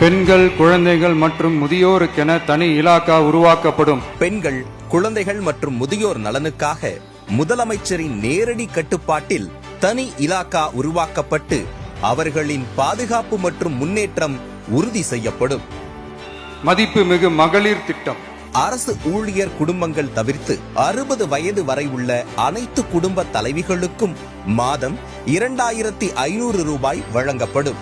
பெண்கள், குழந்தைகள் மற்றும் முதியோருக்கென தனி இலாக்கா உருவாக்கப்படும். பெண்கள், குழந்தைகள் மற்றும் முதியோர் நலனுக்காக முதலமைச்சரின் நேரடி கட்டுப்பாட்டில் தனி இலாக்கா உருவாக்கப்பட்டு அவர்களின் பாதுகாப்பு மற்றும் முன்னேற்றம் உறுதி செய்யப்படும். மதிப்புமிகு மகளிர் திட்டம். அரசு ஊழியர் குடும்பங்கள் தவிர்த்து 60 வயது வரை உள்ள அனைத்து குடும்ப தலைவிகளுக்கும் மாதம் 2500 ரூபாய் வழங்கப்படும்.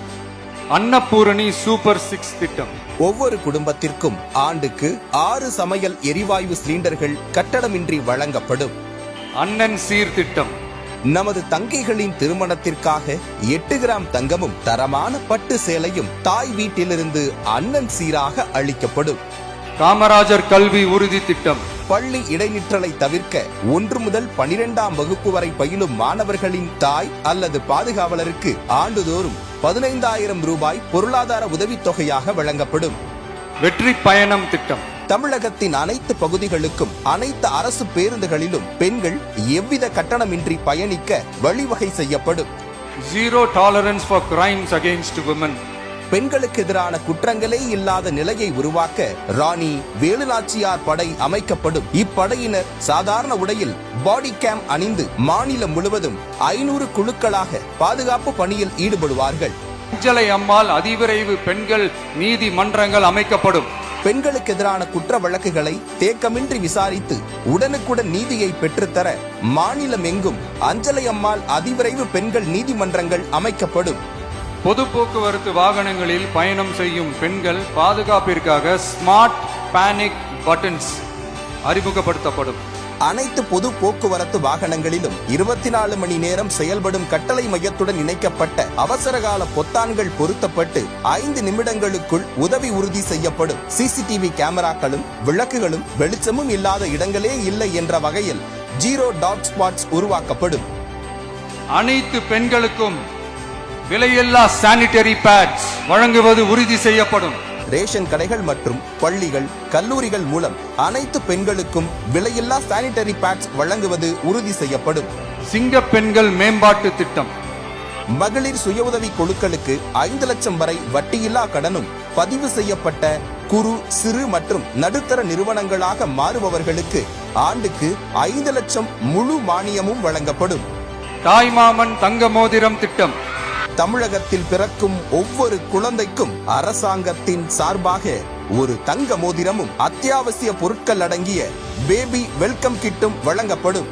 அன்னபூரணி சூப்பர் 6 திட்டம். ஒவ்வொரு குடும்பத்திற்கும் ஆண்டுக்கு 6 சமையல் எரிவாயு சிலிண்டர்கள் கட்டணமின்றி வழங்கப்படும். அண்ணன் சீர் திட்டம். நமது தங்கைகளின் திருமணத்திற்காக 8 கிராம் தங்கமும் தரமான பட்டு சேலையும் தாய் வீட்டிலிருந்து அண்ணன் சீராக அளிக்கப்படும். காமராஜர் கல்வி உறுதி திட்டம். பள்ளி இடைநிற்றலை தவிர்க்க 1 முதல் 12ஆம் வகுப்பு வரை பயிலும் மாணவர்களின் தாய் அல்லது பாதுகாவலருக்கு ஆண்டுதோறும் 15,000 ரூபாய் பொருளாதார உதவித்தொகையாக வழங்கப்படும். வெற்றி பயணம் திட்டம். தமிழகத்தின் அனைத்து பகுதிகளுக்கும் அனைத்து அரசு பேருந்துகளிலும் பெண்கள் எவ்வித கட்டணமின்றி பயணிக்க வழிவகை செய்யப்படும். Zero tolerance for crimes against women. பெண்களுக்கு எதிரான குற்றங்களே இல்லாத நிலையை உருவாக்க ராணி வேலுநாச்சியார் படை அமைக்கப்படும். இப்படையினர் சாதாரண உடையில் பாடி கேம் அணிந்து மாநிலம் முழுவதும் 500 குழுக்களாக பாதுகாப்பு பணியில் ஈடுபடுவார்கள். அஞ்சலை அம்மாள் அதிவிரைவு பெண்கள் நீதிமன்றங்கள் அமைக்கப்படும். பெண்களுக்கு எதிரான குற்ற வழக்குகளை தேக்கமின்றி விசாரித்து உடனுக்குடன் நீதியை பெற்றுத்தர மாநிலம் எங்கும் அஞ்சலை அம்மாள் அதிவிரைவு பெண்கள் நீதிமன்றங்கள் அமைக்கப்படும். பொது போக்குவரத்து வாகனங்களில் பயணம் செய்யும் பெண்கள் பாதுகாப்பிற்காக ஸ்மார்ட் பேனிக் பட்டன்ஸ் அறிமுகப்படுத்தப்படும். அனைத்து பொது போக்குவரத்து வாகனங்களிலும் 24 மணி நேரம் செயல்படும் கட்டளை மையத்துடன் இணைக்கப்பட்ட அவசரகால பொத்தான்கள் பொருத்தப்பட்டு 5 நிமிடங்களுக்குள் உதவி உறுதி செய்யப்படும். சிசிடிவி கேமராக்களும் விளக்குகளும் வெளிச்சமும் இல்லாத இடங்களே இல்லை என்ற வகையில் ஜீரோ டாட் ஸ்பாட்ஸ் உருவாக்கப்படும். அனைத்து பெண்களுக்கும் விலையில்லா சானிட்டரி பேட்ஸ் வழங்குவது உறுதி செய்யப்படும். ரேஷன் கடைகள் மற்றும் பள்ளிகள், கல்லூரிகள் மூலம் அனைத்து பெண்களுக்கும் விலையில்லா சானிட்டரி பேட்ஸ் வழங்குவது உறுதி செய்யப்படும். சிங்க பெண்கள் மேம்பாட்டு திட்டம். மகளிர் சுய உதவி குழுக்களுக்கு 5 லட்சம் வரை வட்டியில்லா கடனும் பதிவு செய்யப்பட்ட குறு, சிறு மற்றும் நடுத்தர நிறுவனங்களாக மாறுபவர்களுக்கு ஆண்டுக்கு 5 லட்சம் முழு மானியமும் வழங்கப்படும். தாய்மாமன் தங்க மோதிரம் திட்டம். தமிழகத்தில் பிறக்கும் ஒவ்வொரு குழந்தைக்கும் அரசாங்கத்தின் சார்பாக ஒரு தங்க மோதிரமும் அத்தியாவசிய பொருட்கள் அடங்கிய பேபி வெல்கம் கிட்டும் வழங்கப்படும்.